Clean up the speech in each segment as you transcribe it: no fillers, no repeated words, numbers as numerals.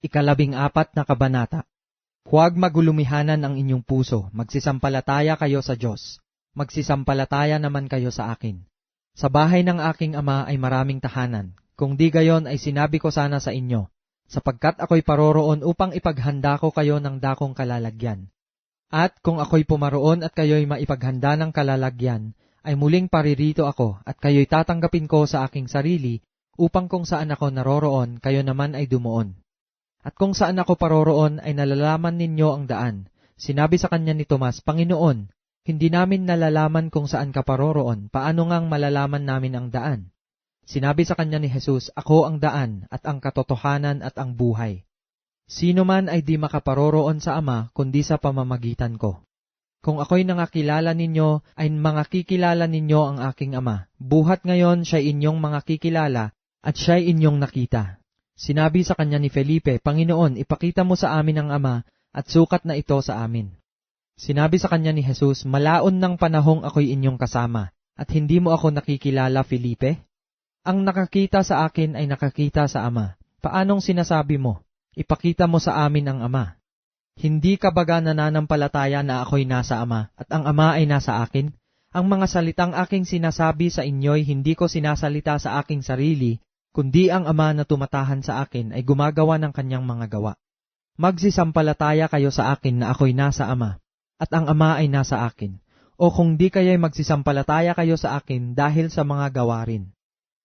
14 na kabanata. Huwag magulumihanan ang inyong puso, magsisampalataya kayo sa Diyos, magsisampalataya naman kayo sa akin. Sa bahay ng aking ama ay maraming tahanan, kung di gayon ay sinabi ko sana sa inyo, sapagkat ako'y paroroon upang ipaghanda ko kayo ng dakong kalalagyan. At kung ako'y pumaroon at kayo'y maipaghanda ng kalalagyan, ay muling paririto ako at kayo'y tatanggapin ko sa aking sarili, upang kung saan ako naroroon, kayo naman ay dumuon. At kung saan ako paroroon ay nalalaman ninyo ang daan. Sinabi sa kanya ni Tomas, Panginoon, hindi namin nalalaman kung saan ka paroroon, paano ngang malalaman namin ang daan? Sinabi sa kanya ni Jesus, Ako ang daan at ang katotohanan at ang buhay. Sino man ay di makaparoroon sa Ama, kundi sa pamamagitan ko. Kung ako'y nangakilala ninyo, ay mangakikilala ninyo ang aking Ama. Buhat ngayon siya'y inyong mangakikilala at siya'y inyong nakita. Sinabi sa kanya ni Felipe, Panginoon, ipakita mo sa amin ang Ama, at sukat na ito sa amin. Sinabi sa kanya ni Jesus, Malaon ng panahong ako'y inyong kasama, at hindi mo ako nakikilala, Felipe? Ang nakakita sa akin ay nakakita sa Ama. Paanong sinasabi mo, ipakita mo sa amin ang Ama? Hindi ka baga nananampalataya na ako'y nasa Ama, at ang Ama ay nasa akin? Ang mga salitang aking sinasabi sa inyo'y hindi ko sinasalita sa aking sarili, kundi ang Ama na tumatahan sa akin ay gumagawa ng kanyang mga gawa. Magsisampalataya kayo sa akin na ako'y nasa Ama, at ang Ama ay nasa akin. O kung di kayo'y magsisampalataya kayo sa akin dahil sa mga gawa rin.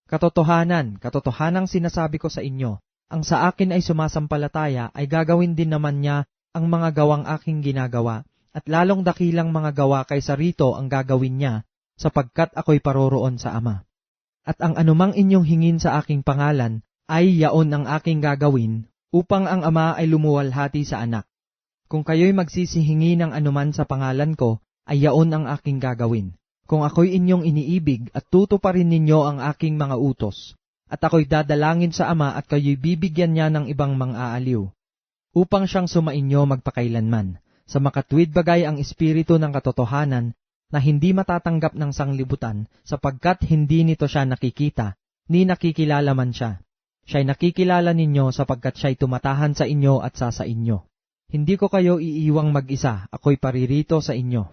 Katotohanang sinasabi ko sa inyo, ang sa akin ay sumasampalataya ay gagawin din naman niya ang mga gawang aking ginagawa, at lalong dakilang mga gawa kaysa rito ang gagawin niya, sapagkat ako'y paroroon sa Ama. At ang anumang inyong hingin sa aking pangalan, ay yaon ang aking gagawin, upang ang Ama ay lumuwalhati sa Anak. Kung kayo'y magsisihingi ng anuman sa pangalan ko, ay yaon ang aking gagawin. Kung ako'y inyong iniibig at tutuparin ninyo ang aking mga utos, at ako'y dadalangin sa Ama at kayo'y bibigyan niya ng ibang mang-aaliw, upang siyang sumainyo magpakailanman, sa makatwid bagay ang Espiritu ng katotohanan, na hindi matatanggap ng sanglibutan, sapagkat hindi nito siya nakikita, ni nakikilala man siya. Siya'y nakikilala ninyo sapagkat siya'y tumatahan sa inyo at sa inyo. Hindi ko kayo iiwang mag-isa, ako'y paririto sa inyo.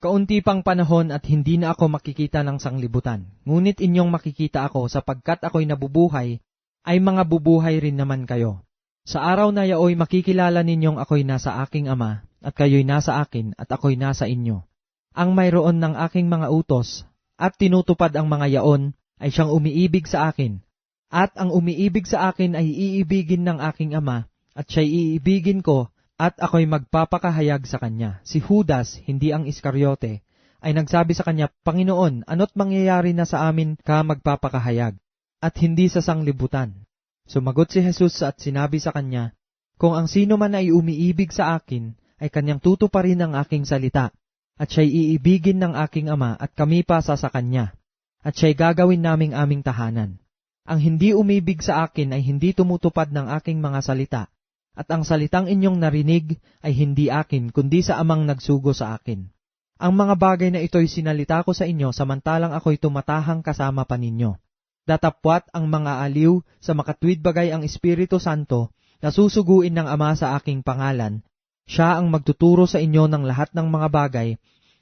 Kaunti pang panahon at hindi na ako makikita ng sanglibutan, ngunit inyong makikita ako sapagkat ako'y nabubuhay, ay mga bubuhay rin naman kayo. Sa araw na yaoy makikilala ninyong ako'y nasa aking Ama, at kayo'y nasa akin, at ako'y nasa inyo. Ang mayroon ng aking mga utos, at tinutupad ang mga yaon, ay siyang umiibig sa akin. At ang umiibig sa akin ay iibigin ng aking Ama, at siya'y iibigin ko, at ako'y magpapakahayag sa kanya. Si Judas, hindi ang Iscariote, ay nagsabi sa kanya, Panginoon, ano't mangyayari na sa amin ka magpapakahayag, at hindi sa sanglibutan? Sumagot si Jesus at sinabi sa kanya, Kung ang sino man ay umiibig sa akin, ay kanyang tutuparin ang aking salita, at siya'y iibigin ng aking Ama at kami pa sa kanya, at siya'y gagawin naming aming tahanan. Ang hindi umibig sa akin ay hindi tumutupad ng aking mga salita, at ang salitang inyong narinig ay hindi akin, kundi sa Amang nagsugo sa akin. Ang mga bagay na ito'y sinalita ko sa inyo samantalang ako'y tumatahang kasama pa ninyo. Datapwat ang mga aliw sa makatwid bagay ang Espiritu Santo na susuguin ng Ama sa aking pangalan. Siya ang magtuturo sa inyo ng lahat ng mga bagay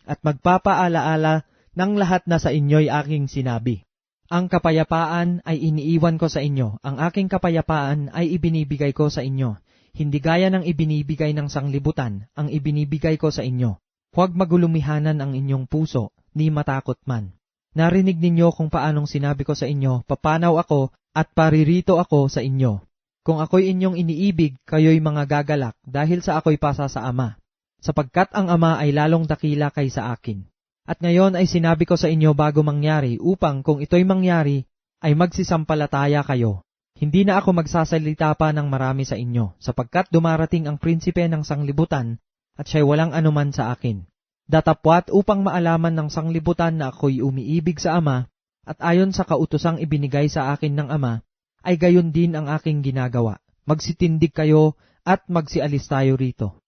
at magpapaalaala ng lahat na sa inyo'y aking sinabi. Ang kapayapaan ay iniiwan ko sa inyo, ang aking kapayapaan ay ibinibigay ko sa inyo. Hindi gaya ng ibinibigay ng sanglibutan, ang ibinibigay ko sa inyo. Huwag magulumihanan ang inyong puso, ni matakot man. Narinig ninyo kung paanong sinabi ko sa inyo, papanaw ako at paririto ako sa inyo. Kung ako'y inyong iniibig, kayo'y mga gagalak dahil sa ako'y pasa sa Ama, sapagkat ang Ama ay lalong dakila kaysa akin. At ngayon ay sinabi ko sa inyo bago mangyari, upang kung ito'y mangyari, ay magsisampalataya kayo. Hindi na ako magsasalita pa ng marami sa inyo, sapagkat dumarating ang prinsipe ng sanglibutan, at siya'y walang anuman sa akin. Datapwat upang maalaman ng sanglibutan na ako'y umiibig sa Ama, at ayon sa kautosang ibinigay sa akin ng Ama, ay gayon din ang aking ginagawa. Magsitindig kayo at magsialis tayo rito.